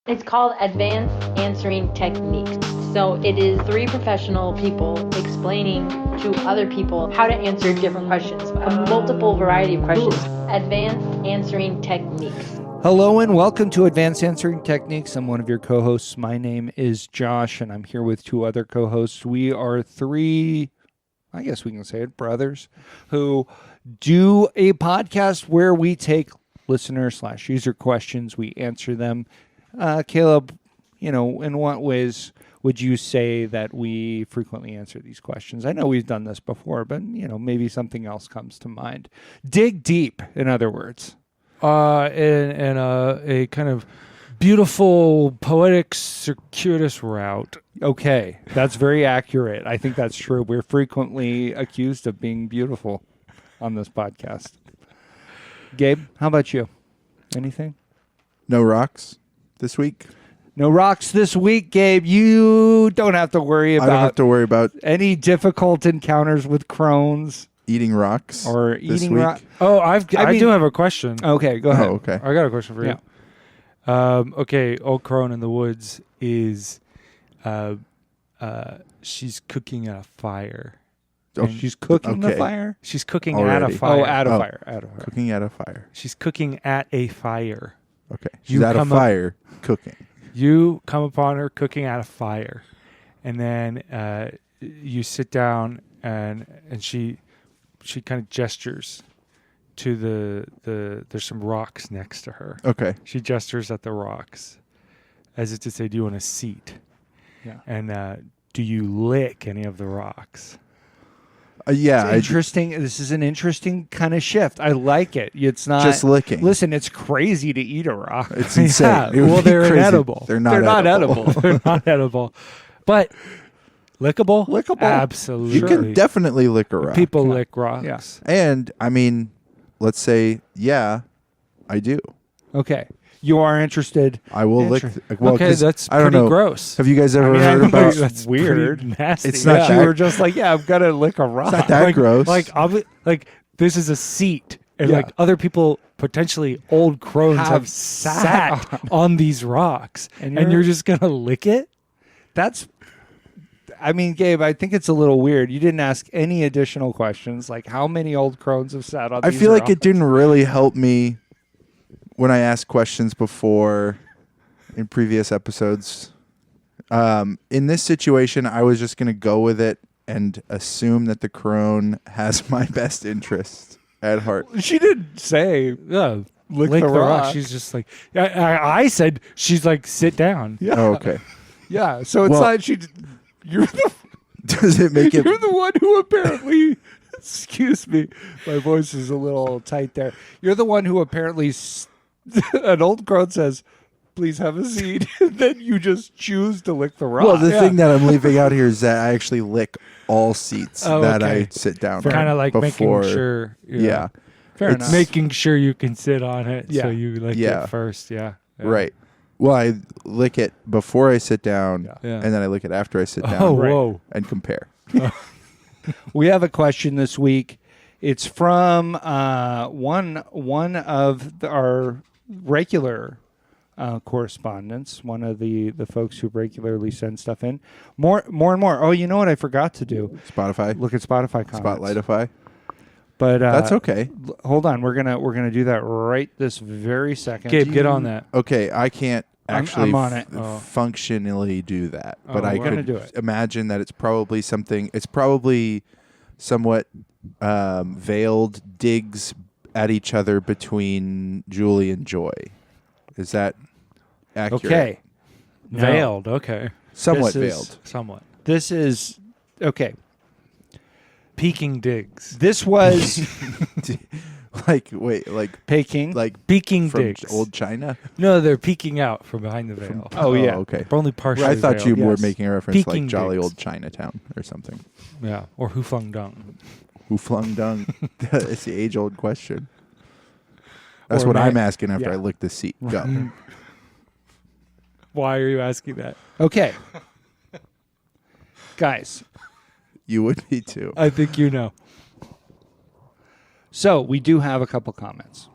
It's called Advanced Answering Techniques. So it is 3 professional people explaining to other people how to answer different questions, a multiple variety of questions. Advanced Answering Techniques. Hello and welcome to Advanced Answering Techniques. I'm one of your co-hosts. My name is Josh, and I'm here with 2 other co-hosts. We are 3, I guess we can say it, brothers, who do a podcast where we take listener/user questions, we answer them. Caleb, in what ways would you say that we frequently answer these questions? I know we've done this before, but, maybe something else comes to mind. Dig deep, in other words. In a kind of beautiful, poetic, circuitous route. Okay, that's very accurate. I think that's true. We're frequently accused of being beautiful on this podcast. Gabe, how about you? Anything? No rocks this week? No rocks this week, Gabe. You don't have to worry about I don't have to worry about any difficult encounters with crones. Eating rocks Or this eating week? rocks. Oh, I do have a question. Okay, go ahead. Oh, okay. I got a question for you. Okay, old crone in the woods is, she's cooking at a fire. Oh, She's cooking the okay. fire? She's cooking Already. at a fire. Oh, at a Oh. fire. At a fire. Cooking at a fire. She's cooking at a fire. Okay. You She's at a come up- fire cooking. You come upon her cooking at a fire, and then you sit down and she kind of gestures to the there's some rocks next to her. Okay. She gestures at the rocks as if to say, do you want a seat? Yeah. And do you lick any of the rocks? Yeah. Interesting. This is an interesting kind of shift. I like it. It's not Just licking. Listen, it's crazy to eat a rock. It's insane. Yeah, It would well, be they're crazy. inedible. They're not edible. They're not edible. But lickable? Lickable. Absolutely. You can definitely lick a rock. People lick rocks. Yeah. And, I mean, let's say, yeah, I do. Okay. You are interested. I will lick. Well, Okay, 'cause that's I don't pretty know. gross. Have you guys ever I heard think about? that's weird. Pretty nasty. It's not You that- were just like, yeah, I'm going to lick a rock. It's not that gross. Like this is a seat, and Yeah. like other people, potentially old crones, Have have sat sat on these rocks, And and you're- you're just gonna lick it? I mean, Gabe, I think it's a little weird. You didn't ask any additional questions, like how many old crones have sat on I these feel like rocks? it didn't really help me when I asked questions before in previous episodes. In this situation, I was just going to go with it and assume that the crone has my best interest at heart. She didn't say. Yeah, Lick lick the the rock. rock. She's just like I said. She's like, sit down. Yeah. Oh, okay. Yeah. So it's Well- not you're the Does it make it? You're the one who apparently, excuse me, my voice is a little tight there. You're the one who apparently, an old crone says, please have a seat. And then you just choose to lick the rock. Well, the Yeah. thing that I'm leaving out here is that I actually lick all seats Oh, that okay. I sit down. Kind on of like before. making sure. Yeah. Fair it's enough. Making sure you can sit on it, Yeah. so you lick Yeah. it first. Yeah. Right. Well, I lick it before I sit down, Yeah. and then I lick it after I sit down. Oh, Right. whoa. And compare. We have a question this week. It's from one of our regular correspondents, one of the folks who regularly send stuff in. More and more. Oh, you know what I forgot to do? Spotify. Look at Spotify comments. Spotlightify. But That's okay. Hold on, we're gonna do that right this very second. Gabe, get on that. Okay, I can't I'm actually on it. functionally do that, but Oh, I we're gonna could do it. imagine that it's probably something. It's probably somewhat veiled digs at each other between Julie and Joy. Is that accurate? Okay. No. Veiled. Okay. Somewhat This is- veiled. Somewhat. This is okay. Peeking digs. This was Like wait, like Peking. Peeking from digs. old China. No, they're peeking out from behind the veil. Oh, yeah. Okay. But only partially. I thought you veiled. were yes. making a reference Peking like Jolly digs. Old Chinatown or something. Yeah, or who flung dung. Who flung dung? It's the age-old question. That's Or what Matt- I'm asking after yeah. I lick the seat. Go. Why are you asking that? okay. Guys, You would be too. I think you know. so we do have a couple comments.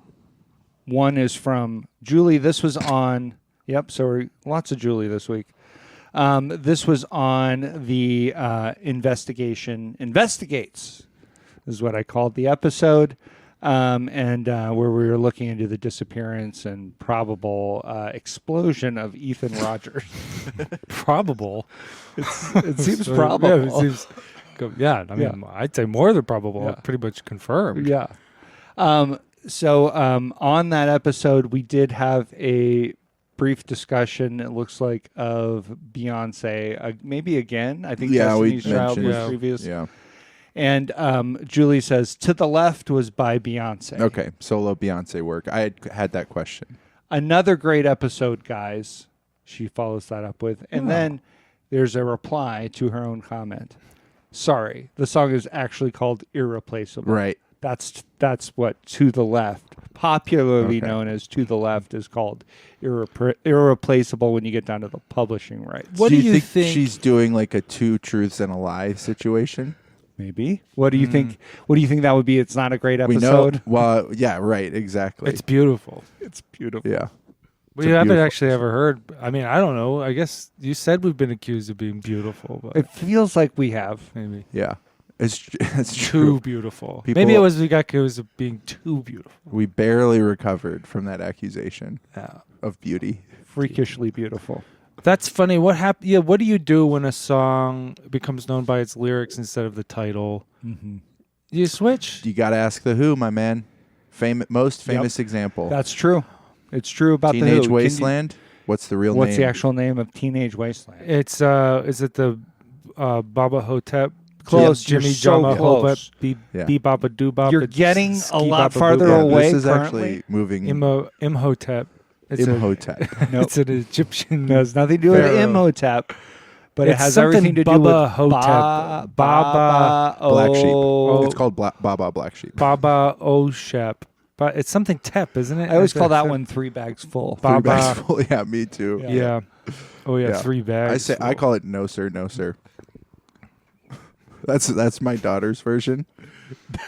One is from Julie. This was on Yep. So lots of Julie this week. This was on the investigation investigates, is what I called the episode, and where we were looking into the disappearance and probable explosion of Ethan Rogers. Probable. It seems So, probable. Yeah, it seems, I mean, I'd say more than probable. Yeah. Pretty much confirmed. Yeah. So on that episode, we did have a brief discussion, it looks like, of Beyonce, maybe again. I think Yeah, we Destiny's Child mentioned. was previous. Yeah. And Julie says, To the Left was by Beyonce. Okay. Solo Beyonce work. I had that question. Another great episode, guys. She follows that up with. And then there's a reply to her own comment. Sorry, the song is actually called Irreplaceable. Right. That's what To the Left, popularly Okay. known as To the Left, is called irreplaceable when you get down to the publishing rights. What do you think think- she's doing, like a two truths and a lie situation? Maybe. What do you think? What do you think that would be? It's not a great We know. episode. Well, yeah, right. Exactly. It's beautiful. It's beautiful. yeah. We a haven't beautiful actually ever heard. I mean, I don't know. I guess you said we've been accused of being beautiful, but It feels like we have. maybe Yeah. It's too true. beautiful. People- Maybe it was we got accused of being too beautiful. We barely recovered from that accusation Yeah. of beauty. Freakishly beautiful. That's funny. What happened? Yeah. What do you do when a song becomes known by its lyrics instead of the title? Mm-hmm. You switch. You got to ask the Who, my man. Most famous example. That's true. It's true about the Who. Teenage Can you- Wasteland. What's the real What's name? the actual name of Teenage Wasteland? It's is it the Baba Hotep? Close. Jimmy You're so Jama close. Hotep. Yeah. Be Baba Do Baba. You're getting a lot Baba farther Boo Yeah, Baba. away this is currently. actually moving. Imhotep. It's Imhotep. Nope. It's an Egyptian. It has nothing to do with Pharaoh. Imhotep, but it It's has something everything to do with Baba Hotep. Baba. Black sheep. Oh. It's called Baba Black Sheep. Baba Oshep. But it's something Tep, isn't it? I always call that Tep. one 3 bags full. Baba. 3 bags full. Yeah, me too. Yeah. Oh yeah, Yeah. 3 bags. I call it no sir, no sir. That's my daughter's version.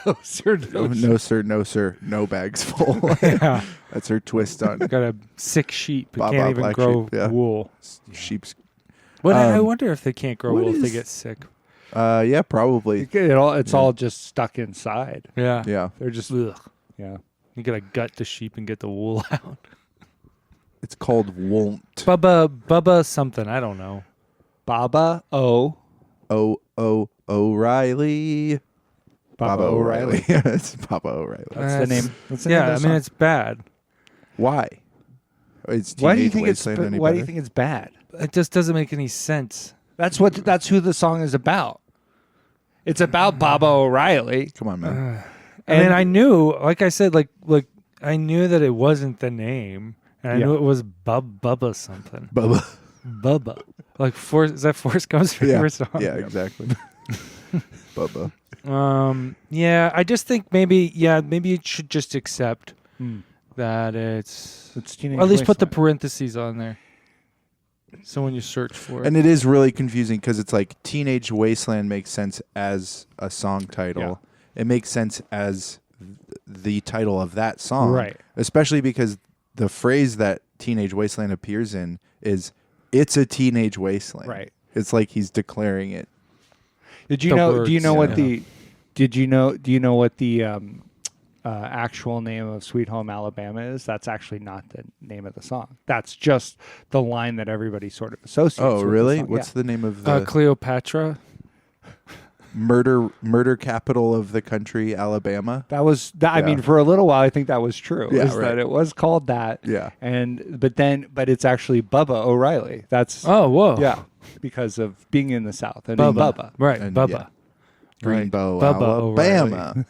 Oh, sir, no, No sir, no sir, no bags full. Yeah. That's her twist on Got a sick sheep. It Baba can't even Black grow Sheep, yeah. wool. sheep's. What? I Um, wonder if they can't grow what wool if they is- get sick. Yeah, probably. It's all just stuck inside. Yeah. Yeah, They're just Ugh. yeah. You gotta gut the sheep and get the wool out. it's called won't. Bubba something. I don't know. Baba O'Reilly. Baba O'Reilly. It's Baba O'Reilly. That's the name. That's the name Yeah, of I the mean song. it's bad. Why? It's Why do you Teenage think it's Wasteland any Why do you better? think it's bad? It just doesn't make any sense. That's who the song is about. It's about Baba O'Reilly. Come on, man. And then And- I knew, like I said, like I knew that it wasn't the name, and I Yeah. knew it was Bubba something. Bubba. Bubba, like is that Forrest Gump's favorite Yeah. song? Yeah, exactly. Bubba. Yeah. I just think maybe you should just accept Hmm. that it's Teenage or at least put the Wasteland. parentheses on there. So when you search for it, And it is really confusing because it's like Teenage Wasteland makes sense as a song title. It makes sense as the title of that song. Right. Especially because the phrase that Teenage Wasteland appears in is it's a teenage wasteland. Right. It's like he's declaring it. Did you The know? Do you words, know what yeah. the? Did you know? Do you know what the actual name of Sweet Home Alabama is? That's actually not the name of the song. That's just the line that everybody sort of associates. Oh, with the really? song. What's Yeah. the name of the Cleopatra. murder capital of the country, Alabama? That was. I Yeah. mean, for a little while, I think that was true. Yeah, is right. that it was called that? Yeah. But it's actually Bubba O'Reilly. That's Oh, whoa. yeah, because of being in the South and Bubba. Bubba. Right, And, Bubba. yeah. Greenbow, Bubba Alabama.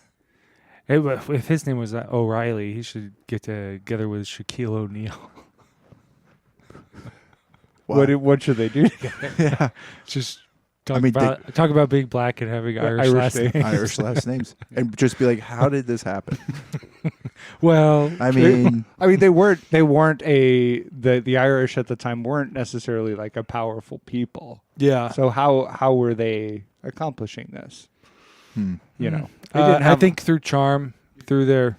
If his name was O'Reilly, he should get together with Shaquille O'Neal. Wow. What should they do together? Yeah. Just I mean, talk about being black and having Irish Irish last name. names. Irish last names. And just be like, how did this happen? Well, I mean, they weren't the Irish at the time weren't necessarily like a powerful people. yeah. So how were they accomplishing this? You know, they I didn't have think through charm, through their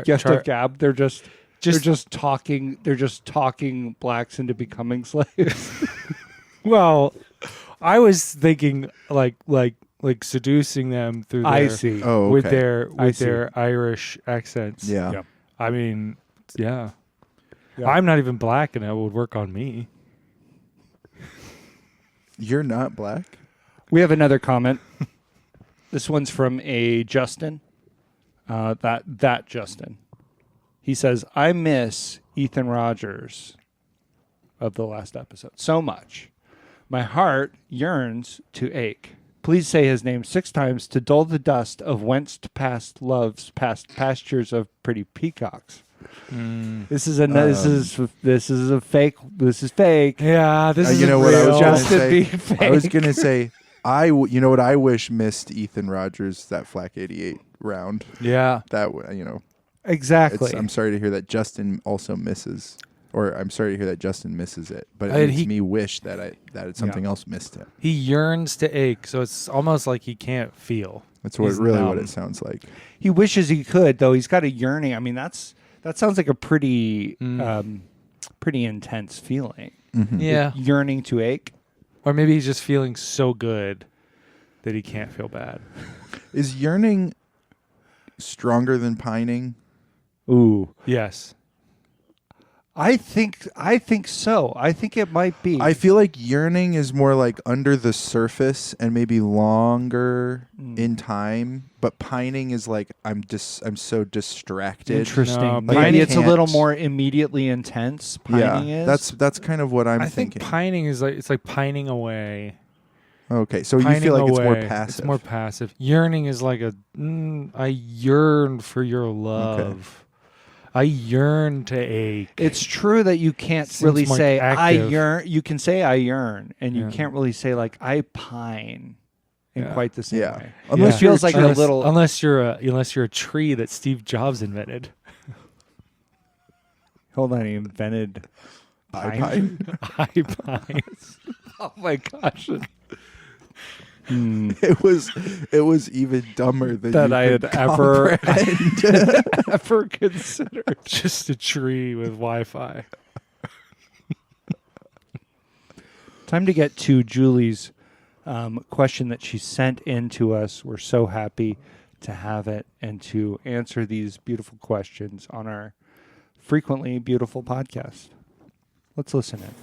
gift char- of gab. They're just they're just talking blacks into becoming slaves. Well, I was thinking like seducing them through their, I see. Oh, with okay. their Irish accents. Yeah. Yeah. I mean, yeah. Yeah. I'm not even black, and that would work on me. You're not black? We have another comment. This one's from a Justin. That Justin. He says, "I miss Ethan Rogers of the last episode so much. My heart yearns to ache. Please say his name 6 times to dull the dust of whence past love's past pastures of pretty peacocks." This is a fake. This is fake. Yeah, this is you know what I was real. gonna Justin say? being fake. I was gonna say, you know what I wish missed Ethan Rogers, that Flak 88 round. Yeah, Exactly. I'm sorry to hear that Justin also misses, or I'm sorry to hear that Justin misses it. But it And makes he- me wish that something else missed it. he yearns to ache, so it's almost like he can't feel. That's He's what numb. it sounds like. He wishes he could, though. He's got a yearning. I mean, that sounds like a pretty pretty intense feeling. Yeah, Yearning to ache. or maybe he's just feeling so good that he can't feel bad. Is yearning stronger than pining? Ooh. Yes. I think so. I think it might be. I feel like yearning is more like under the surface and maybe longer in time, but pining is like I'm so distracted. Interesting. No, Maybe pining it's a little can't- more immediately intense. Pining Yeah, is. that's kind of what I'm I think thinking. pining is like pining away. Okay, so you Pining feel like it's more away. passive. It's more passive. Yearning is like I yearn for your love. I yearn to ache. It's true that you can't Seems really more say I active. yearn. You can say I yearn, and you Yeah. can't really say like I pine in Yeah. quite the same Yeah. way. Unless it feels you're like unless, a little. unless you're a tree that Steve Jobs invented. Hold on, he invented I pine. pine. I pine. Oh my gosh. It was even dumber than That you I could had ever comprehend. ever considered. Just a tree with Wi-Fi. Time to get to Julie's question that she sent in to us. We're so happy to have it and to answer these beautiful questions on our frequently beautiful podcast. Let's listen in.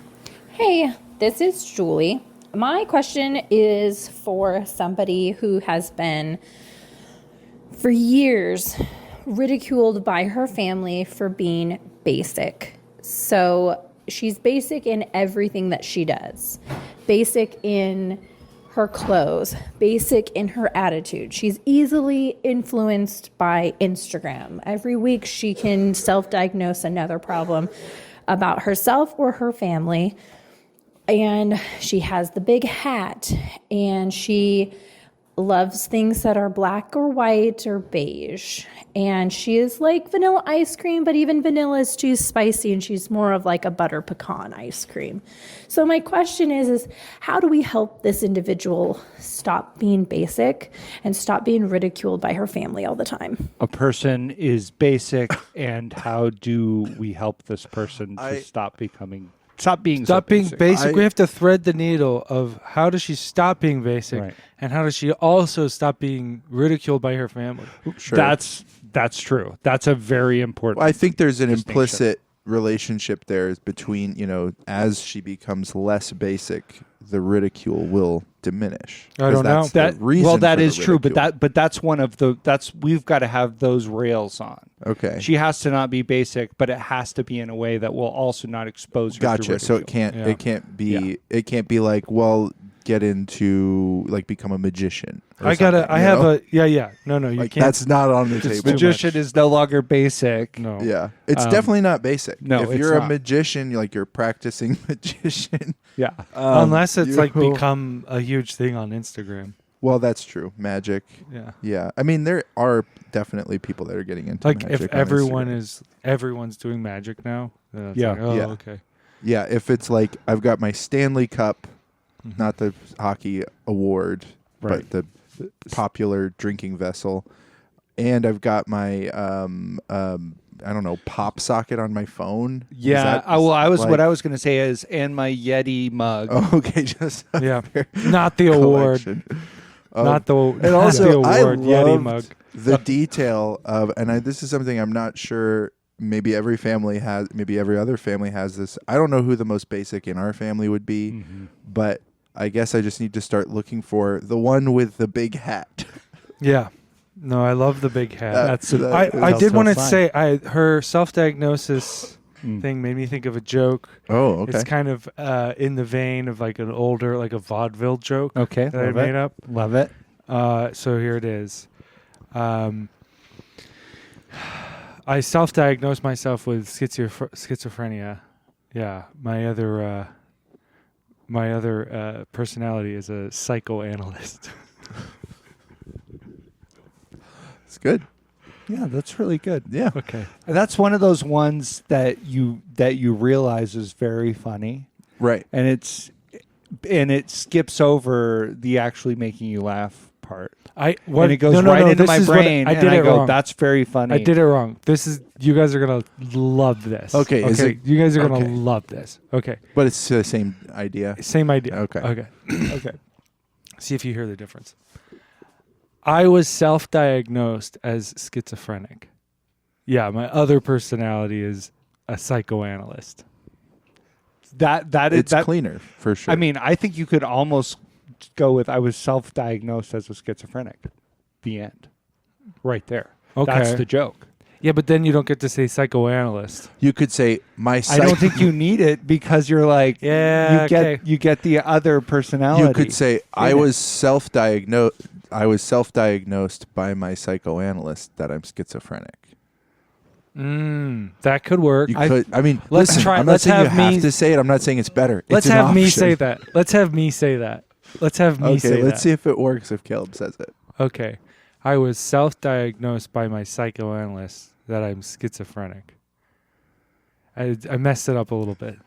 Hey, this is Julie. My question is for somebody who has been, for years, ridiculed by her family for being basic. So she's basic in everything that she does. Basic in her clothes, basic in her attitude. She's easily influenced by Instagram. Every week she can self-diagnose another problem about herself or her family. And she has the big hat, and she loves things that are black or white or beige. And she is like vanilla ice cream, but even vanilla is too spicy, and she's more of like a butter pecan ice cream. So my question is how do we help this individual stop being basic and stop being ridiculed by her family all the time? A person is basic, and how do we help this person to stop being so basic. We have to thread the needle of how does she stop being basic, Right. and how does she also stop being ridiculed by her family? Sure. That's true. That's a very important. Well, I think there's an distinction. implicit relationship there between, as she becomes less basic, the ridicule will diminish. I don't know. 'Cause that's the reason that for the is true, ridicule. but that's one of the we've got to have those rails on. Okay. She has to not be basic, but it has to be in a way that will also not expose her to Gotcha. So ridicule. it can't be like, well, get into like become a magician. or No, you like can't. that's not on the table. Magician is no longer basic. No. Yeah, it's definitely not basic. no, if it's you're a not. magician, you're practicing magician. Yeah. Unless it's like you- become a huge thing on Instagram. Well, that's true. Magic. Yeah. Yeah, I mean there are definitely people that are getting into Like magic if on everyone's Instagram. doing magic now, then it's Yeah. like, oh, Yeah. okay. Yeah, if it's like I've got my Stanley Cup, not the hockey award, Right. but the popular drinking vessel, and I've got my I don't know, pop socket on my phone. Yeah. What I was going to say is, and my Yeti mug. Oh, okay, just Yeah. Not the award. collection. Not the And not also, the I award Yeti loved mug. the detail of, and this is something I'm not sure. Maybe every family has. Maybe every other family has this. I don't know who the most basic in our family would be, but I guess I just need to start looking for the one with the big hat. Yeah. No, I love the big hat. I That's did so want to fun. say her self-diagnosis thing made me think of a joke. Oh, okay. It's kind of in the vein of like an older, like a vaudeville joke Okay. that I Love made it. up. Love it. So here it is. I self-diagnosed myself with schizophrenia. Yeah, my other personality is a psychoanalyst. It's good. Yeah, that's really good. Yeah. Okay. That's one of those ones that you realize is very funny, Right. and it skips over the actually making you laugh part, and it goes into this my is what brain, I did and I it go, wrong. "That's very funny." I did it wrong. You guys are gonna love this. Okay, is it- you guys are gonna okay. love this. Okay, But it's the same idea. same idea. Okay. Okay. Okay. See if you hear the difference. I was self-diagnosed as schizophrenic. Yeah, my other personality is a psychoanalyst. It's cleaner for sure. I mean, I think you could almost go with I was self-diagnosed as a schizophrenic. The end. Right there. Okay. That's the joke. Yeah, but then you don't get to say psychoanalyst. you could say my. I don't think you need it because you're like, Yeah, you get the other personality. You could say I it. was self-diagnosed. I was self-diagnosed by my psychoanalyst that I'm schizophrenic. That could work. You could. I mean, Let's listen. try- I'm not let's saying you have have me- to say it. I'm not saying it's better. Let's It's an have me option. say that. Let's have me say that. Let's have me say Okay, that. let's see if it works if Caleb says it. Okay. I was self-diagnosed by my psychoanalyst that I'm schizophrenic. I messed it up a little bit.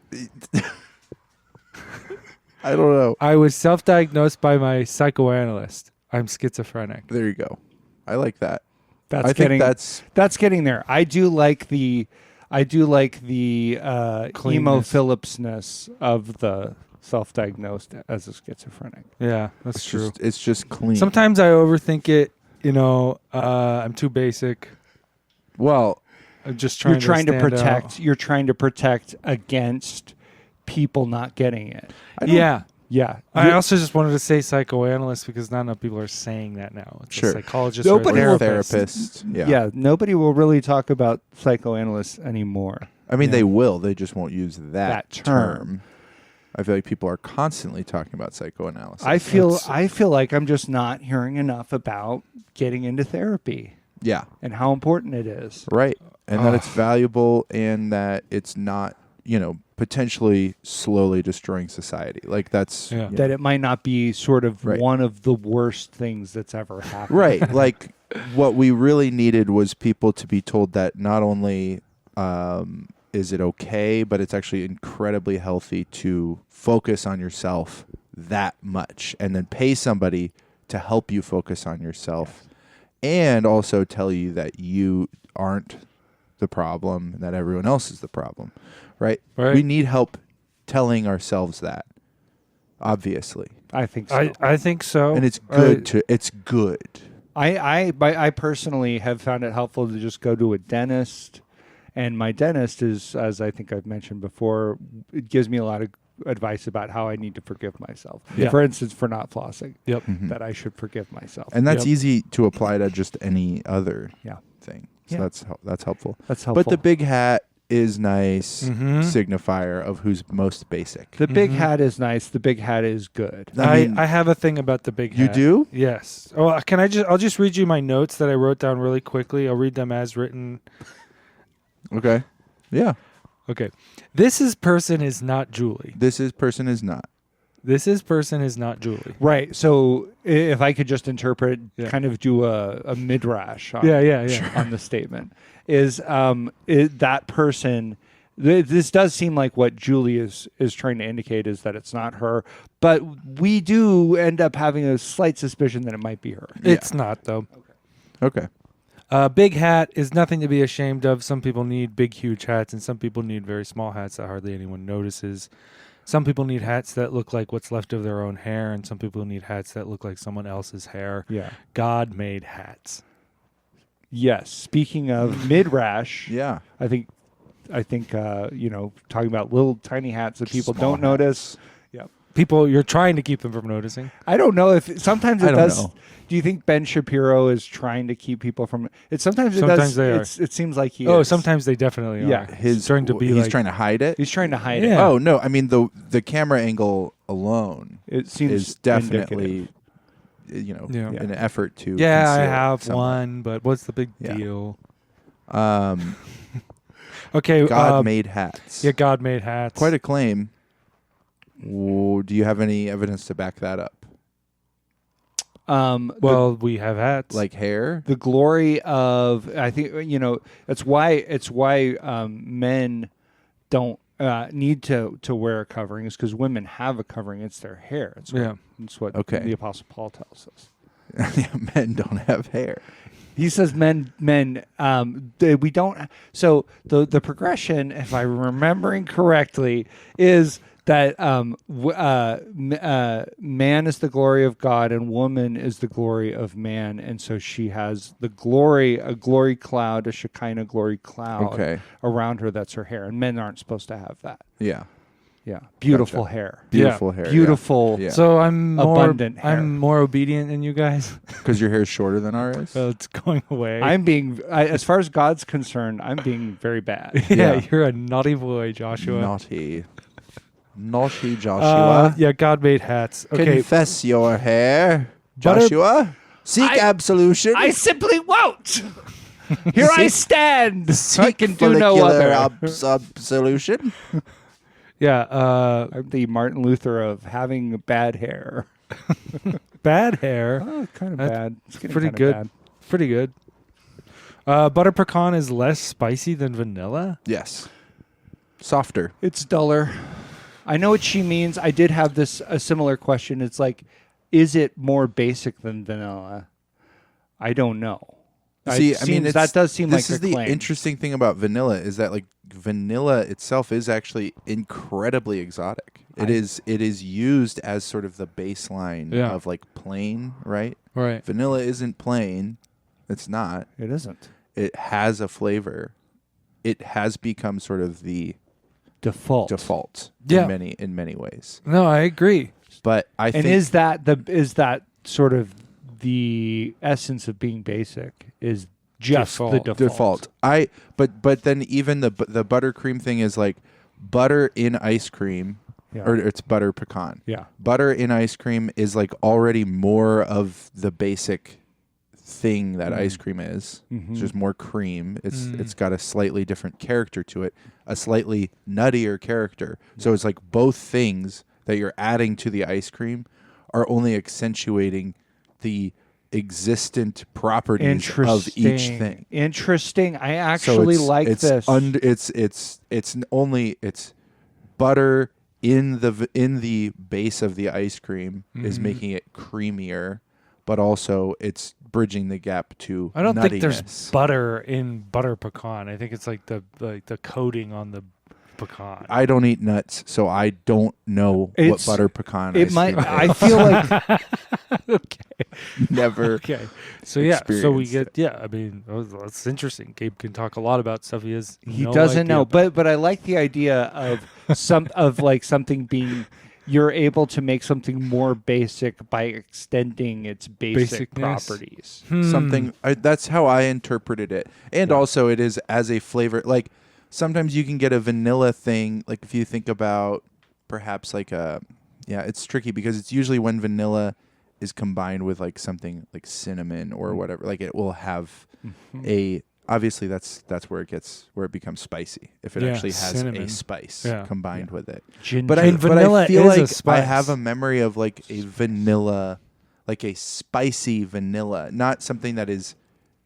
I don't know. I was self-diagnosed by my psychoanalyst. I'm schizophrenic. There you go. I like that. That's I getting think that's getting there. I do like the emo Cleanness. Phillipsness of the self-diagnosed as a schizophrenic. Yeah, that's true. it's just clean. Sometimes I overthink it. I'm too basic. Well, I'm just trying. You're trying to stand protect. out. You're trying to protect against people not getting it. Yeah. Yeah. I also just wanted to say psychoanalyst because not enough people are saying that now. It's Sure. a psychologist Nobody or a will- therapist. Yeah. Nobody will really talk about psychoanalysts anymore. I mean, Yeah. they will. They just won't use that That term. term. I feel like people are constantly talking about psychoanalysis. I feel like I'm just not hearing enough about getting into therapy Yeah. and how important it is. Right. And that it's valuable and that it's not, potentially slowly destroying society. Like that's Yeah. That it might not be sort of Right. one of the worst things that's ever happened. right. Like what we really needed was people to be told that not only is it okay, but it's actually incredibly healthy to focus on yourself that much and then pay somebody to help you focus on yourself and also tell you that you aren't the problem, that everyone else is the problem, right? Right. We need help telling ourselves that, obviously. I think so. I think so. And it's good it's good. I personally have found it helpful to just go to a dentist, and my dentist is, as I think I've mentioned before, it gives me a lot of advice about how I need to forgive myself. Yeah. For instance, for not flossing, Yep. that I should forgive myself. And that's Yep. easy to apply to just any other Yeah. thing. So Yeah. that's helpful. That's helpful. But the big hat is nice Mhm. signifier of who's most basic. the big hat is nice. The big hat is good. I mean, I have a thing about the big you hat. do? Yes. Oh, I'll just read you my notes that I wrote down really quickly. I'll read them as written. Okay. Yeah. Okay. This person is not Julie. This person is not. This person is not Julie. Right. So if I could just interpret, Yeah. kind of do a midrash on, Yeah. on the statement, is that person, this does seem like what Julie is trying to indicate is that it's not her, but we do end up having a slight suspicion that it might be her. It's not though. Okay. Big hat is nothing to be ashamed of. Some people need big, huge hats, and some people need very small hats that hardly anyone notices. Some people need hats that look like what's left of their own hair, and some people need hats that look like someone else's hair. Yeah. God made hats. Yes. Speaking of mid-rash, Yeah. I think talking about little tiny hats that people Small don't notice. Yeah. People, you're trying to keep them from noticing. I don't know if sometimes it I don't does. know. Do you think Ben Shapiro is trying to keep people from it? Sometimes Sometimes it they are. does. It seems like he Oh, is. sometimes they definitely Yeah. are. He's trying to be he's like, trying to hide it. He's trying to hide Yeah. Oh no, I mean the camera angle alone it. It seems is definitely indicative. Yeah. an effort to yeah, I conceal it have somewhat. one, but what's the big Yeah. deal? Okay, Okay, God made hats. Yeah, God made hats. Quite a claim. Do you have any evidence to back that up? Well, we have hats. Like hair? the glory of I think it's why men don't need to wear coverings because women have a covering. It's their hair. It's what Okay. the Apostle Paul tells us. Men don't have hair. He says men we don't. So the progression, if I'm remembering correctly, is that man is the glory of God and woman is the glory of man, and so she has a glory cloud, a Shekinah glory cloud around her. That's her hair, and men aren't supposed to have that. Yeah. Yeah, beautiful Gotcha. hair. Beautiful hair. Beautiful. Yeah. So I'm Abundant hair. I'm more obedient than you guys. Because your hair is shorter than ours? So it's going away. As far as God's concerned, I'm being very bad. yeah, Yeah. you're a naughty boy, Joshua. Naughty Joshua. Yeah, God made hats. Okay, Confess your hair, Butter- Joshua. Seek absolution. I simply won't. Here I stand. I Seek can do no follicular other. absolution. yeah, I'm the Martin Luther of having bad hair. bad hair. Oh, kind of That's bad. It's getting pretty kinda good. bad. Pretty good. Butter pecan is less spicy than vanilla. Yes. Softer. It's duller. I know what she means. I did have a similar question. It's like, is it more basic than vanilla? I don't know. See, I mean, that does seem like this is a the claim. interesting thing about vanilla is that like vanilla itself is actually incredibly exotic. It is used as sort of the baseline Yeah. of like plain, right? Right. Vanilla isn't plain. It's not. It isn't. It has a flavor. It has become sort of the default Yeah. in many ways. No, I agree. But I think is that sort of the essence of being basic is just the default. But then even the buttercream thing is like butter in ice cream, Yeah. or it's butter pecan. Yeah. Butter in ice cream is like already more of the basic thing that ice cream is. It's just more cream. It's got a slightly different character to it, a slightly nuttier character. So it's like both things that you're adding to the ice cream are only accentuating the existent properties of each thing. Interesting. I So actually it's- like it's this. it's butter in the base of the ice cream is making it creamier, but also it's bridging the gap to I don't think there's nuttiness. butter in butter pecan. I think it's like the coating on the pecan. I don't eat nuts, so I don't know what It's- butter pecan It ice might. cream is. I feel like Never. Okay. So yeah. So we experienced get I mean that's interesting. Gabe can talk a lot about stuff he has. he no doesn't idea know, about. but I like the idea of something being. You're able to make something more basic by extending its basic Basicness. properties. Something that's how I interpreted it. And also it is as a flavor, like sometimes you can get a vanilla thing, like if you think about perhaps like it's tricky because it's usually when vanilla is combined with like something like cinnamon or whatever, like it will have obviously that's where it becomes spicy if it Yeah, actually has cinnamon. a spice Yeah. combined with it. Ginger. But And vanilla I feel is a like I spice. have a memory of like a vanilla, like a spicy vanilla, not something that is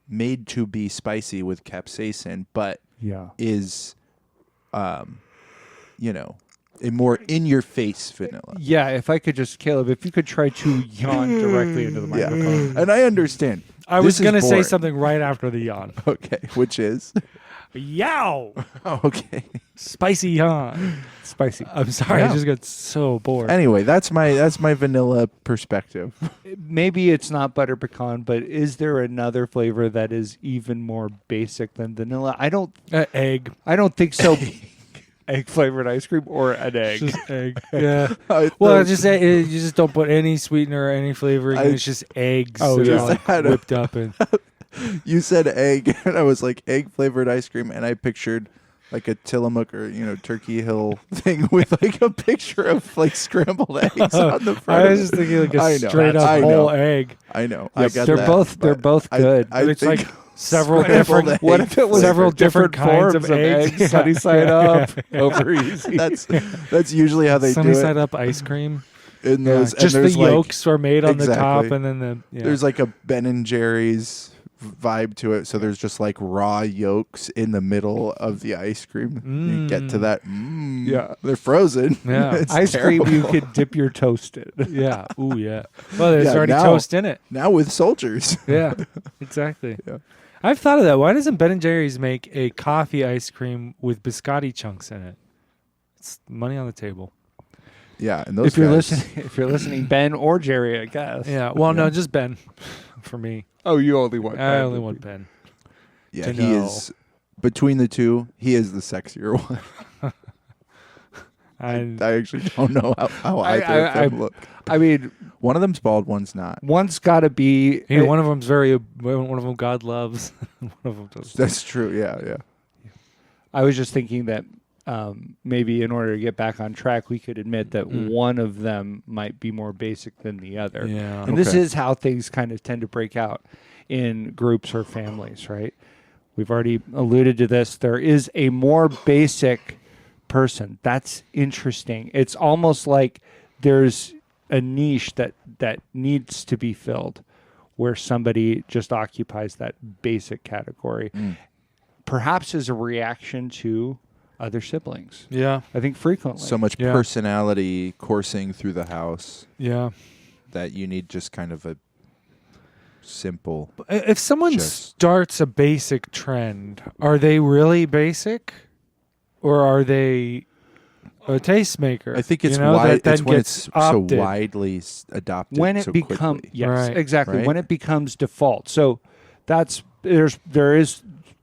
made to be spicy with capsaicin, but yeah. is, a more in-your-face vanilla. Yeah, if I could just, Caleb, if you could try to yawn directly into the microphone. And I understand. I This was is gonna say boring. something right after the yawn. Okay, which is Yow! okay. Spicy yawn. Spicy. I'm sorry, Yeah. I just got so bored. Anyway, that's my vanilla perspective. Maybe it's not butter pecan, but is there another flavor that is even more basic than vanilla? I don't Egg. think so. Egg flavored ice cream or an egg. Just egg. Yeah. I Well, thought- just say you just don't put any sweetener or any flavoring. And it's just eggs. Oh, that yeah. are, like, Had a- whipped up and you said egg, and I was like egg flavored ice cream, and I pictured like a Tillamook or Turkey Hill thing with like a picture of like scrambled eggs on the front. I of was it. just thinking like a I know. straight up I whole know. egg. I know. Yeah, I got they're that, they're but both I- good. I It's think like several scrambled different. What if it was Several different kinds forms of eggs? sunny side Yeah. up, over easy? that's usually how they Sunny do side it. up ice cream. In Yeah, those, and just the there's, like, yolks are made on the top, Exactly. and then the yeah. There's like a Ben and Jerry's vibe to it, so there's just like raw yolks in the middle of the ice cream. You get to that, Yeah. they're frozen. Yeah. It's Ice cream you terrible. could dip your toast in. yeah. Ooh, yeah. Well, there's Yeah, already now- toast in it. Now with soldiers. Yeah, exactly. Yeah. I've thought of that. Why doesn't Ben and Jerry's make a coffee ice cream with biscotti chunks in it? It's money on the table. Yeah, and those If you're guys, listening, Ben or Jerry, I guess. Yeah. Well, Yeah. no, just Ben. For me, Oh, you only want. I only want Ben. yeah, to he know. is between the two. He is the sexier one. And I actually don't know how I- either of them look. I mean, One of them's bald, one's not. one's got to be. one of them's one of them God loves. One of them does. That's true. Yeah, yeah. I was just thinking that maybe in order to get back on track, we could admit that one of them might be more basic than the other. Yeah. And this Okay. is how things kind of tend to break out in groups or families, right? We've already alluded to this. There is a more basic person. That's interesting. It's almost like there's a niche that needs to be filled where somebody just occupies that basic category. Perhaps as a reaction to other siblings. Yeah. I think frequently. So much Yeah. personality coursing through the house Yeah. that you need just kind of a simple. If someone Just- starts a basic trend, are they really basic, or are they a tastemaker? I think it's you know, wide. that then It's when gets it's opted. so widely adopted. when it so becomes quickly. yes, Right. exactly. Right? When it becomes default. So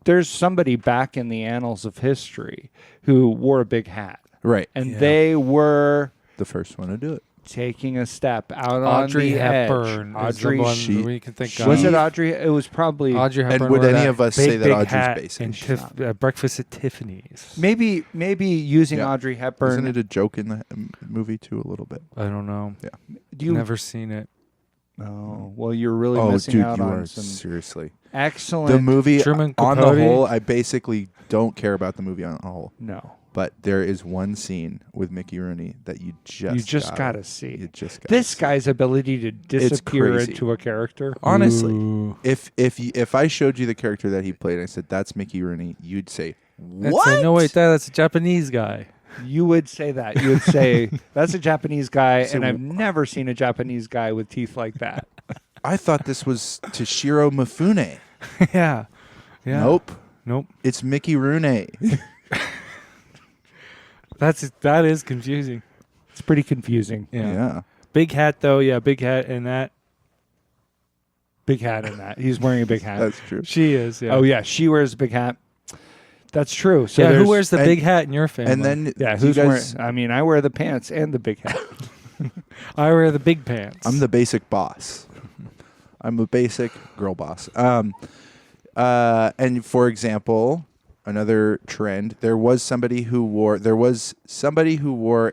there's somebody back in the annals of history who wore a big hat. Right. And Yeah. they were The first one to do it. taking a step out Audrey on the Hepburn. edge. is the Audrey, one she- we can think she- of. was it Audrey? It was probably Audrey Hepburn? And would wore any that of us big, say that big Audrey's hat basic? in Breakfast at Tiffany's? maybe using Yeah. Audrey Hepburn. Isn't it a joke in the movie too? A little bit. I don't know. Do you? Never seen it. Oh, well, you're really Oh, missing dude, out you on are some seriously. excellent. The movie, Truman on the Capote? whole, I basically don't care about the movie on the whole. No, But there is one scene with Mickey Rooney that you just gotta see. You just gotta This see. guy's ability to disappear crazy. into a character. Honestly, Ooh. if I showed you the character that he played, and I said that's Mickey Rooney, you'd say That's what? no, wait, that's a Japanese guy. You would say that. You would say that's a Japanese guy, So- and I've never seen a Japanese guy with teeth like that. I thought this was Toshiro Mifune. yeah. Yeah. Nope, it's Mickey Rooney. That is confusing. It's pretty confusing. Yeah. Big hat though. Yeah, big hat and that. Big hat in that. He's wearing a big hat. That's true. She is. Yeah. Oh yeah, she wears a big hat. That's true. So yeah. Who there's- wears the and- big hat in your family? And then Yeah, do you who's guys, wearing? I mean, I wear the pants and the big hat. I wear the big pants. I'm the basic boss. I'm a basic girl boss. And for example, another trend, there was somebody who wore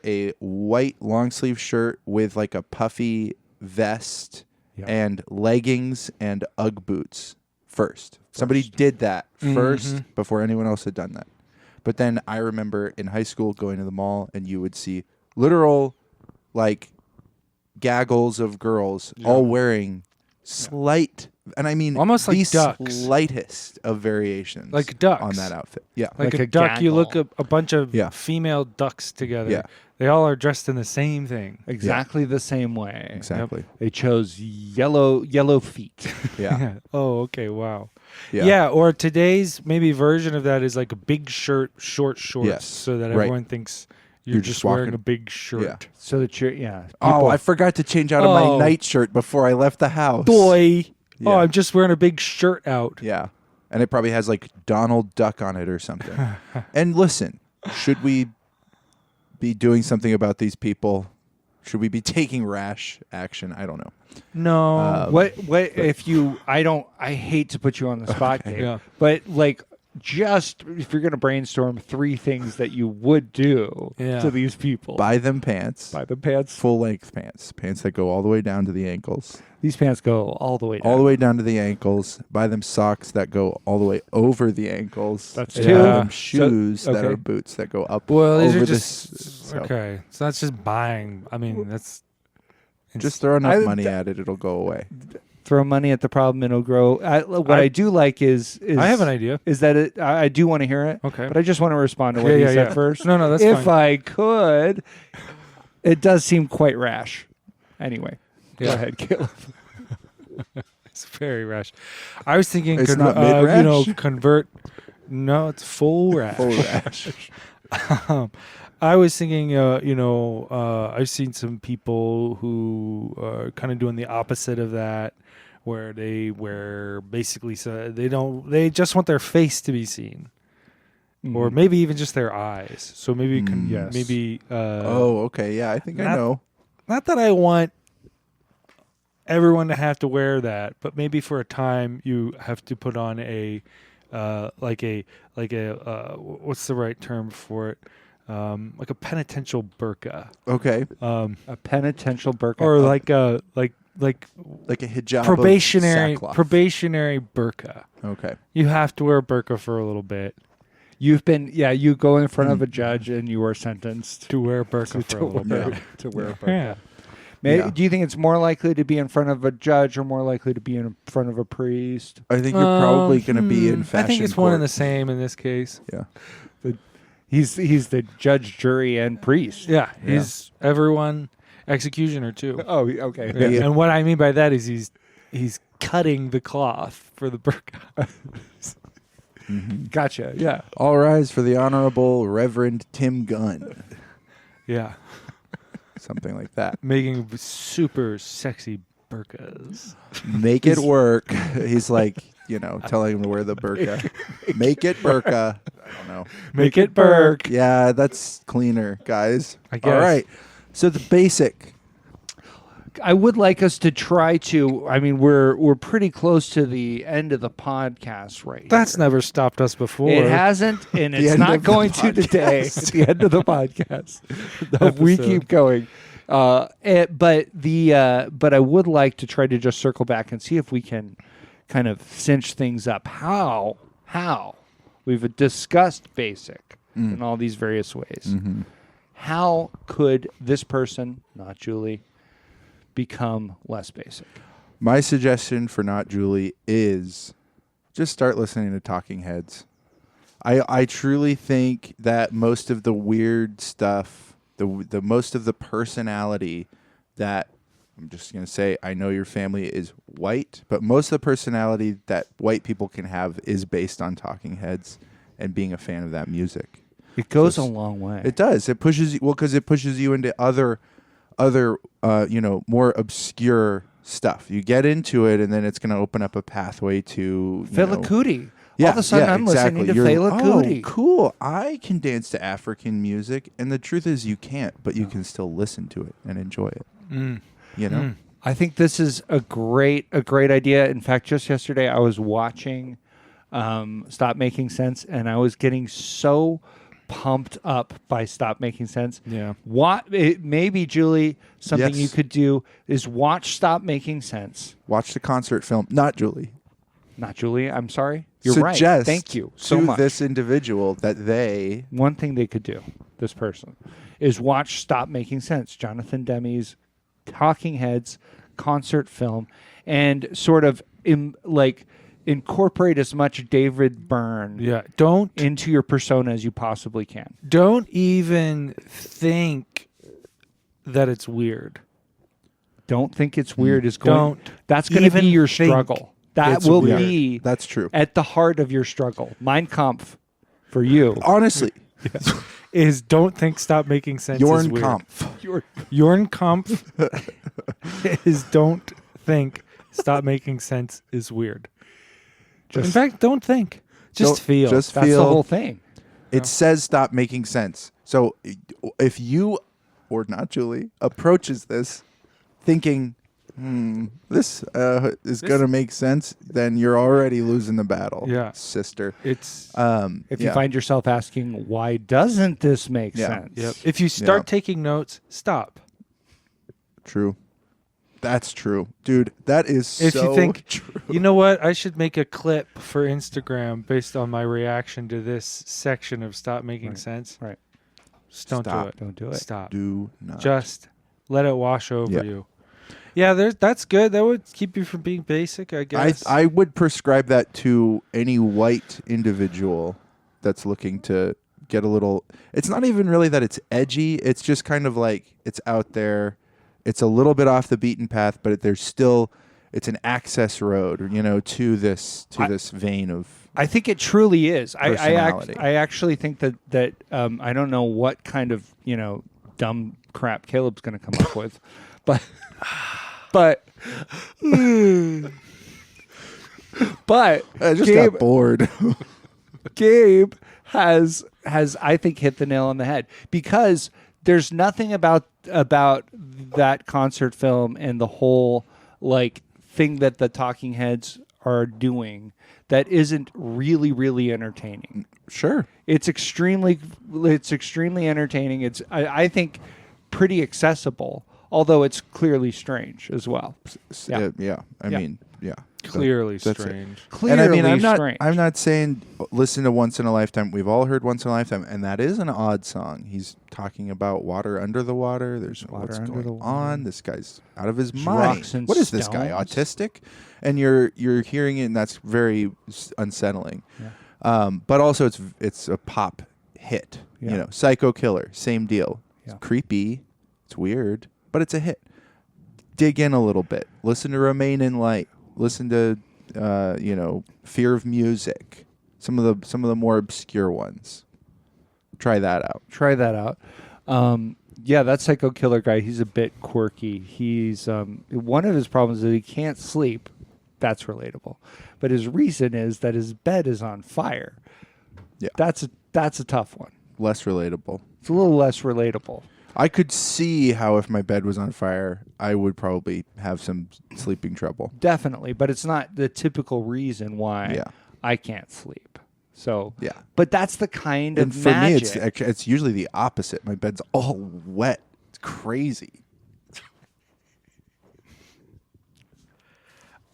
a white long sleeve shirt with like a puffy vest Yeah. and leggings and Ugg boots first. Somebody did that first before anyone else had done that. But then I remember in high school going to the mall and you would see literal like gaggles of girls all wearing slight, and I mean Almost like the ducks. slightest of variations like ducks on that outfit. Yeah. Like Like a a duck. You look gaggle. a bunch of Yeah. female ducks together. Yeah. They all are dressed in the same thing. Exactly the same way. Exactly. They chose yellow feet. Yeah. Oh, okay. Wow. Yeah. Yeah. Or today's maybe version of that is like a big shirt, short shorts, Yes, so that right. everyone thinks you're You're just just wearing walking- a big shirt. Yeah. So that you're Oh, people- I forgot to change out of Oh. my nightshirt before I left the house. Boy. Yeah. Oh, I'm just wearing a big shirt out. Yeah. And it probably has like Donald Duck on it or something. And listen, should we be doing something about these people? Should we be taking rash action? I don't know. No. what if you? I hate to put you on the spot, Dave, Yeah. but like, just if you're going to brainstorm 3 things that you would do Yeah. to these people, Buy them pants. buy the pants. Full length pants. Pants that go all the way down to the ankles. These pants go all the way down. All the way down to the ankles. Buy them socks that go all the way over the ankles. That's and two. buy them So- shoes that okay. are boots that go up Well, these over are this. just So okay. So that's just buying. I mean, that's just throw enough I- money at it, it'll go away. Throw money at the problem and it'll grow. I do like is I have an idea. Is that I do want to hear it. Okay. But I just want to respond to what Yeah, he yeah, said yeah. first. No, that's if fine. I could, it does seem quite rash. Anyway, go Yeah. ahead, Caleb. It's very rash. I was thinking, It's not mid-rash? convert. No, it's full rash. Full rash. I was thinking, I've seen some people who are kind of doing the opposite of that, where they wear basically so they just want their face to be seen, or maybe even just their eyes. So maybe you can Yes. maybe. Oh, okay. Yeah, I think I Not- know. Not that I want everyone to have to wear that, but maybe for a time you have to put on a what's the right term for it? Like a penitential burqa, Okay. A penitential burqa. or like a like Like a hijab. of probationary sackcloth. burqa. Okay. You have to wear a burqa for a little bit you go in front of a judge and you are sentenced to wear a burqa for a little bit. to wear a burqa. Yeah. Yeah. Do you think it's more likely to be in front of a judge or more likely to be in front of a priest? I think you're probably going to be in fashion I think it's one and court. the same in this case. Yeah. He's the judge, jury, and priest. Yeah, he's everyone, executioner too. Oh, okay. Yeah. And what I mean by that is he's cutting the cloth for the burqa. Gotcha. Yeah. All rise for the Honorable Reverend Tim Gunn. Yeah, Something like that. making super sexy burqas. Make it work. He's like, telling him to wear the burqa. Make it burqa. I don't know. Make it burq. Yeah, that's cleaner, guys. I guess. All right. So the basic. I would like us to try to. I mean, we're pretty close to the end of the podcast right That's here. never stopped us before. It hasn't, and The it's end not of the going to today. podcast. It's the end of the podcast. We Episode. keep going. But I would like to try to just circle back and see if we can kind of cinch things up. How we've discussed basic in all these various ways. How could this person, not Julie, become less basic? My suggestion for Not Julie is just start listening to Talking Heads. I truly think that most of the weird stuff, the most of the personality that I'm just going to say, I know your family is white, but most of the personality that white people can have is based on Talking Heads and being a fan of that music. It goes So a long way. It does. It pushes you, because it pushes you into other more obscure stuff. You get into it, and then it's going to open up a pathway to Fela Kuti. Yeah, All of a sudden, yeah, I'm exactly. listening to Fela Kuti. Oh, cool. I can dance to African music, and the truth is you can't, but you can still listen to it and enjoy it. You know? I think this is a great idea. In fact, just yesterday I was watching Stop Making Sense, and I was getting so pumped up by Stop Making Sense. Yeah. Maybe, Julie, something Yes. you could do is watch Stop Making Sense. Watch the concert film. Not Julie. Not Julie, I'm sorry. You're Suggest right. Thank you so to much. this individual that they... One thing they could do, this person, is watch Stop Making Sense, Jonathan Demme's Talking Heads concert film, and sort of incorporate as much David Byrne Yeah. Don't into your persona as you possibly can. even think that it's weird. Don't think it's weird is going. Don't That's going to be even your think struggle. That it's will weird. be That's true. at the heart of your struggle. Mein Kampf for you. Honestly, Is don't think stop making sense is Yinz weird. Kampf. Yinz Kampf is don't think stop making sense is weird. In fact, don't think. Just Don't- feel. just That's feel. the whole thing. It says stop making sense. So if you, or not Julie, approaches this thinking, this is going to make sense, then you're already losing the battle, Yeah. sister. It's If you Yeah. find yourself asking, why doesn't this make Yeah. sense? yep. If you start Yeah. taking notes, stop. True. That's true. Dude, that is If so you think, true. you know what, I should make a clip for Instagram based on my reaction to this section of stop making sense. Right. Just don't Stop. do it. Don't do it. Stop. Do not. Just let it wash over Yeah. you. Yeah, that's good. That would keep you from being basic, I guess. I would prescribe that to any white individual that's looking to get a little. It's not even really that it's edgy. It's just kind of like it's out there. It's a little bit off the beaten path, but there's still it's an access road, to this vein of. I think it truly is. Personality. I actually think that I don't know what kind of dumb crap Caleb's going to come up with, but I just Gabe, got bored. Gabe has I think hit the nail on the head, because there's nothing about that concert film and the whole thing that the Talking Heads are doing that isn't really, really entertaining. Sure. It's extremely entertaining. It's I think pretty accessible, although it's clearly strange as well. Yeah. I mean, yeah. Clearly That's it. strange. Clearly And I mean, strange. I'm not saying listen to Once in a Lifetime. We've all heard Once in a Lifetime, and that is an odd song. He's talking about water under the water. There's Water what's under going the water. on. This guy's out of his There's mind. rocks and What is this guy, stones. autistic? And you're hearing it, and that's very unsettling. Yeah. But also, it's a pop hit. Yeah. Psycho Killer, same deal. Yeah. It's creepy. It's weird, but it's a hit. Dig in a little bit. Listen to Remain in Light. Listen to Fear of Music. Some of the more obscure ones. Try that out. Try that out. That Psycho Killer guy, he's a bit quirky. He's one of his problems is that he can't sleep. That's relatable. But his reason is that his bed is on fire. Yeah. That's a tough one. Less relatable. It's a little less relatable. I could see how if my bed was on fire, I would probably have some sleeping trouble. Definitely, but it's not the typical reason why Yeah. I can't sleep. So, Yeah. but that's the kind And of for magic. me, it's usually the opposite. My bed's all wet. It's crazy.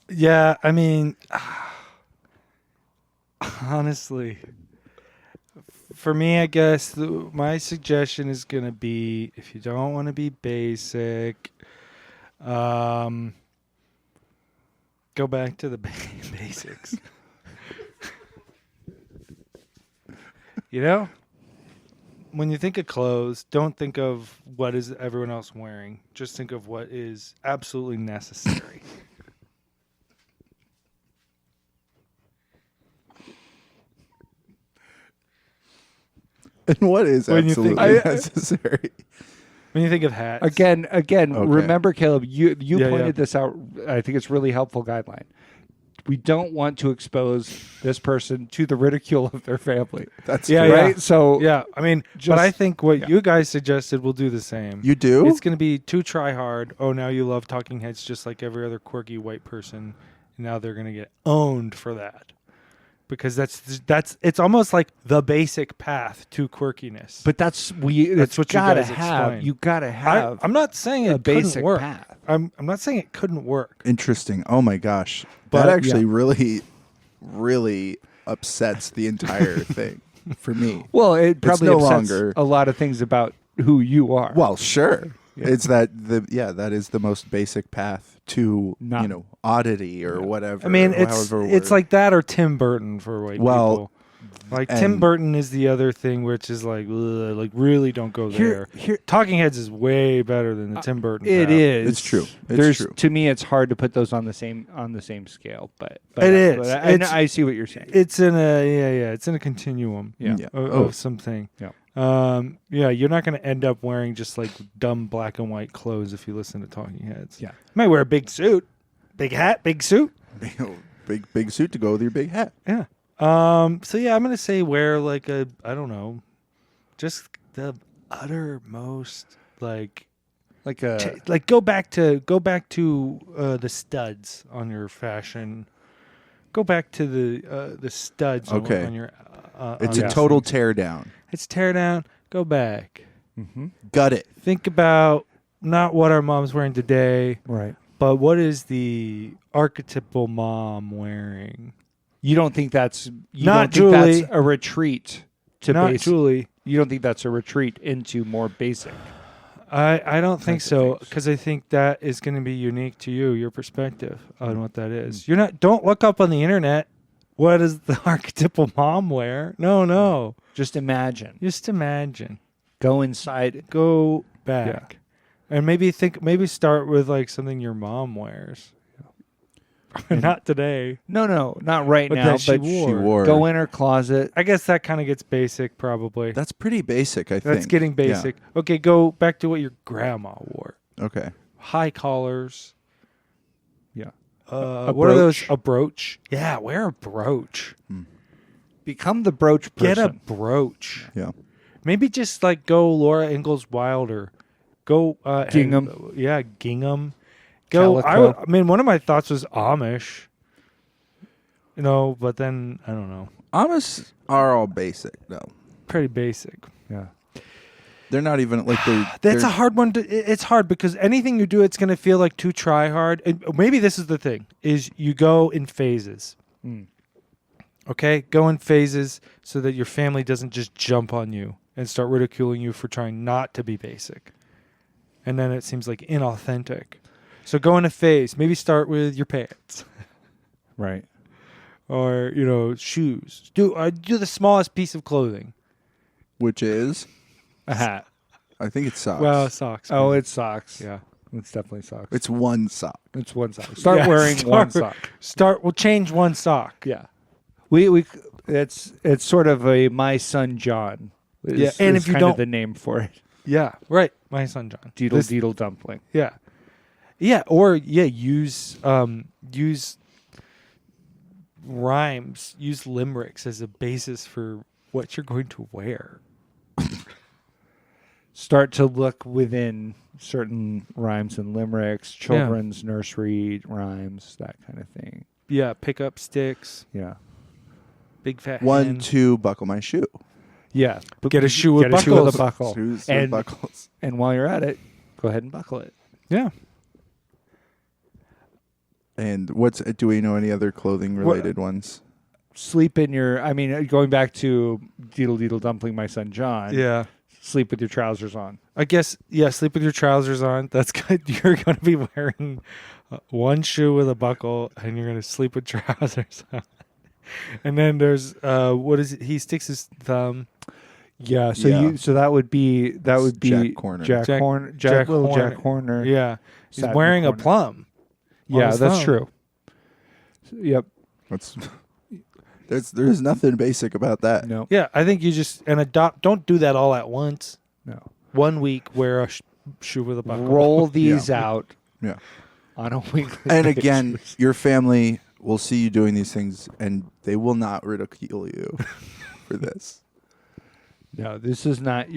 Yeah, I mean, honestly, for me, I guess my suggestion is going to be, if you don't want to be basic, go back to the basics. When you think of clothes, don't think of what is everyone else wearing. Just think of what is absolutely necessary. And what is When you think- absolutely necessary? When you think of hats. Again, Okay. remember, Caleb, you Yeah, pointed yeah. this out. I think it's really helpful guideline. We don't want to expose this person to the ridicule of their family. That's Yeah, true. right? yeah. So Yeah, I mean, Just- but I think what yeah. you guys suggested will do the same. You do? It's going to be too try hard. Oh, now you love Talking Heads just like every other quirky white person. And now they're going to get owned for that. Because that's it's almost like the basic path to quirkiness. but that's That's it's what you gotta guys have. explained. You gotta have. I'm not saying a it basic couldn't work. path. I'm not saying it couldn't work. Interesting. Oh my gosh. But- that actually really, really upsets the entire thing for me. Well, it probably no upsets longer- a lot of things about who you are. Well, sure. It's that that is the most basic path to Not- oddity or whatever. I mean, however it's word. like that or Tim Burton for white Well, people. Like Tim And- Burton is the other thing, which is like, ugh, like really don't go there. Talking Heads is way better than the Tim Burton. It crap. is. It's true. It's There's true. To me, it's hard to put those on the same scale. But It is. But It's- I see what you're saying. It's in a it's in a continuum. Yeah. Yeah. Of something. Yeah. You're not going to end up wearing just like dumb black and white clothes if you listen to Talking Heads. Yeah. You might wear a big suit, big hat, big suit. big suit to go with your big hat. Yeah. So yeah, I'm going to say wear like I don't know, just the uttermost like Like a like go back to the studs on your fashion. Go back to the studs Okay. on your. It's on a your total things. tear down. It's tear down. Go back. Gut it. Think about not what our mom's wearing today, right. but what is the archetypal mom wearing? You don't think that's Not don't think Julie. that's a retreat to Not basic? Julie. You don't think that's a retreat into more basic? I don't think Kinds of so things. because I think that is going to be unique to you, your perspective on what that is. You're not. Don't look up on the internet. What does the archetypal mom wear? No. Just imagine. Just imagine. Go inside. Go back, and maybe start with like something your mom wears. Not today. No, not right But now. that she But wore. She wore. go in her closet. I guess that kind of gets basic, probably. That's pretty basic, I think. That's getting Yeah. basic. Okay, go back to what your grandma wore. Okay. High collars. Yeah. What are those? brooch. A brooch. Yeah, wear a brooch. Become the brooch person. Get a brooch. Yeah. Maybe just like go Laura Ingalls Wilder. Go Gingham. Yeah, gingham. Go. Calico. I mean, one of my thoughts was Amish. But then I don't know. Amish are all basic, though. Pretty basic. Yeah. They're not even like they. That's a hard one. It's hard because anything you do, it's going to feel like too try hard. And maybe this is the thing: is you go in phases. Okay, go in phases so that your family doesn't just jump on you and start ridiculing you for trying not to be basic, and then it seems like inauthentic. So go in a phase. Maybe start with your pants, Right. or shoes. Do the smallest piece of clothing. Which is, A hat. I think it's socks. Well, socks. Oh, maybe. it's socks. yeah. It's definitely socks. It's one sock. It's one sock. Start Yeah, wearing one sock. We'll change one sock. Yeah. We it's sort of a my son John. Yeah, and is if you kind don't- of the name for it. Yeah. Right. My son John. Deedle dumpling. Yeah. Yeah, or use rhymes, use limericks as a basis for what you're going to wear. Start to look within certain rhymes and limericks, children's nursery rhymes, that kind of thing. Yeah, pick up sticks, Yeah. big fat 1, hen. 2, buckle my shoe. Yeah. Get a shoe with Get a shoe with buckles. a buckle. Shoes with And buckles. and while you're at it, go ahead and buckle it. Yeah. And do we know any other clothing related ones? Sleep in your going back to Deedle Dumpling, my son John. Yeah. Sleep with your trousers on. I guess, sleep with your trousers on. That's good. You're going to be wearing one shoe with a buckle, and you're going to sleep with trousers on. And then there's, what is it? He sticks his thumb. Yeah, so Yeah. so that would be Jack Horner. Jack Jack- Horner, Jack little Horner. Jack Horner. Yeah. He's Sat in the wearing a corner. plum. on Yeah, his that's thumb. true. Yep. There's nothing basic about that. No. Yeah, I think you just don't do that all at once. No. 1 week, wear a shoe with a buckle. Roll these out Yeah. on a weekly And again, basis. your family will see you doing these things, and they will not ridicule you for this. No, this is not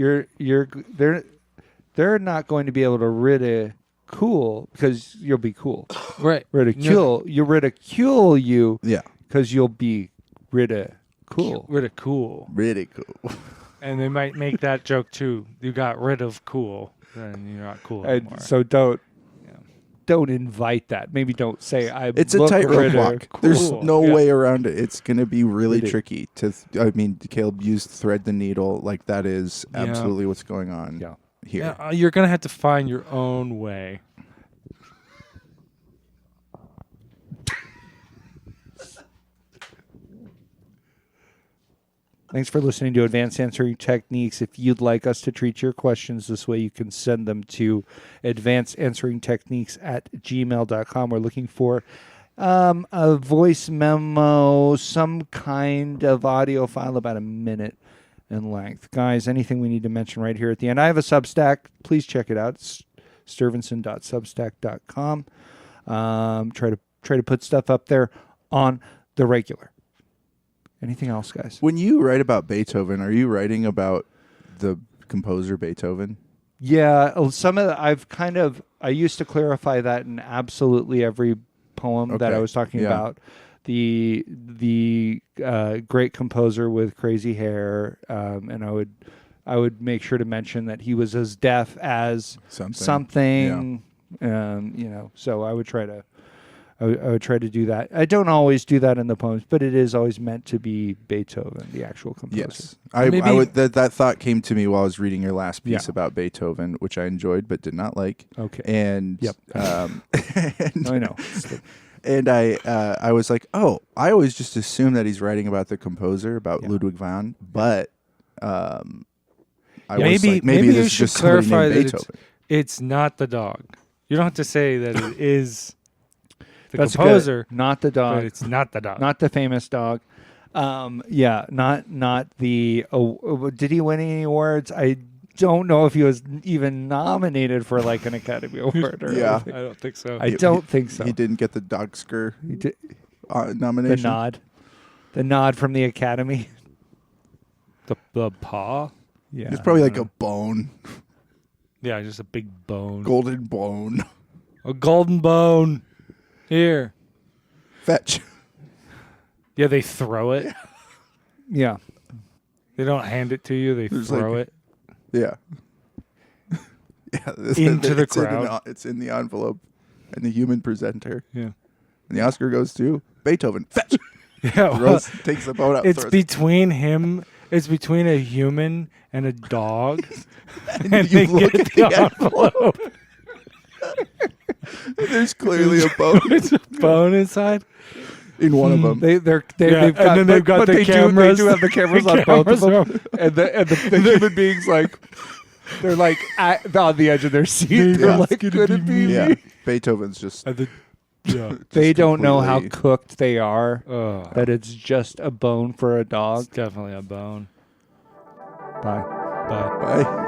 they're not going to be able to ridicule because you'll be cool. Right. Ridicule you Yeah. because you'll be cool. Rid of cool. Ridicule. And they might make that joke too. You got rid of cool. Then you're not cool anymore. And so don't invite that. Maybe don't say I. It's a look tightrope walk. There's Cool. no Yeah. way around it. It's going to be really Really. tricky to. Caleb used thread the needle. Like that is absolutely what's going on Yeah. here. Yeah, you're going to have to find your own way. Thanks for listening to Advanced Answering Techniques. If you'd like us to treat your questions this way, you can send them to advancedansweringtechniques@gmail.com. We're looking for a voice memo, some kind of audio file about a minute in length. Guys, anything we need to mention right here at the end. I have a Substack. Please check it out. It's sturvinson.substack.com. Try to put stuff up there on the regular. Anything else, guys? When you write about Beethoven, are you writing about the composer Beethoven? Yeah, some of I used to clarify that in absolutely every poem that I was talking about. The great composer with crazy hair, and I would make sure to mention that he was as deaf as something. So I would try to do that. I don't always do that in the poems, but it is always meant to be Beethoven, the actual composer. Yes, I would. That thought came to me while I was reading your last piece about Beethoven, which I enjoyed but did not like. Okay, and I know. And I was like, oh, I always just assume that he's writing about the composer, about Ludwig van, but maybe this you is should just somebody clarify named that Beethoven. it's not the dog. You don't have to say that it is the That's composer, good. Not the dog. but it's not the dog. Not the famous dog. Not the. Did he win any awards? I don't know if he was even nominated for like an Academy Award. Or I don't think so. I don't think so. He didn't get the Dogsker The nomination. the nod from the Academy. The paw. Yeah, It's probably like a bone, Yeah, just a big bone. golden bone. A golden bone. Here. Fetch. Yeah, they throw it. yeah. They don't hand it to you. They There's throw like- it. Yeah. Into the crowd. It's in the envelope, and the human presenter. Yeah. And the Oscar goes to Beethoven. Fetch. Yeah. Well, Rose takes the boat up. it's throws between him. It's between a human and a dog. it. and You they look get at the envelope. There's clearly a boat There's a bone inside. in one of them. They've got, and then they've got the cameras. They do have the cameras on both of them, and the human beings they're like on the edge of their seat. Maybe They're it's like, gonna could be it be me? Yeah. me? Beethoven's just. They don't know how completely- cooked they are. Oh, That it's just a bone for a dog. it's definitely a bone. Bye. But Bye.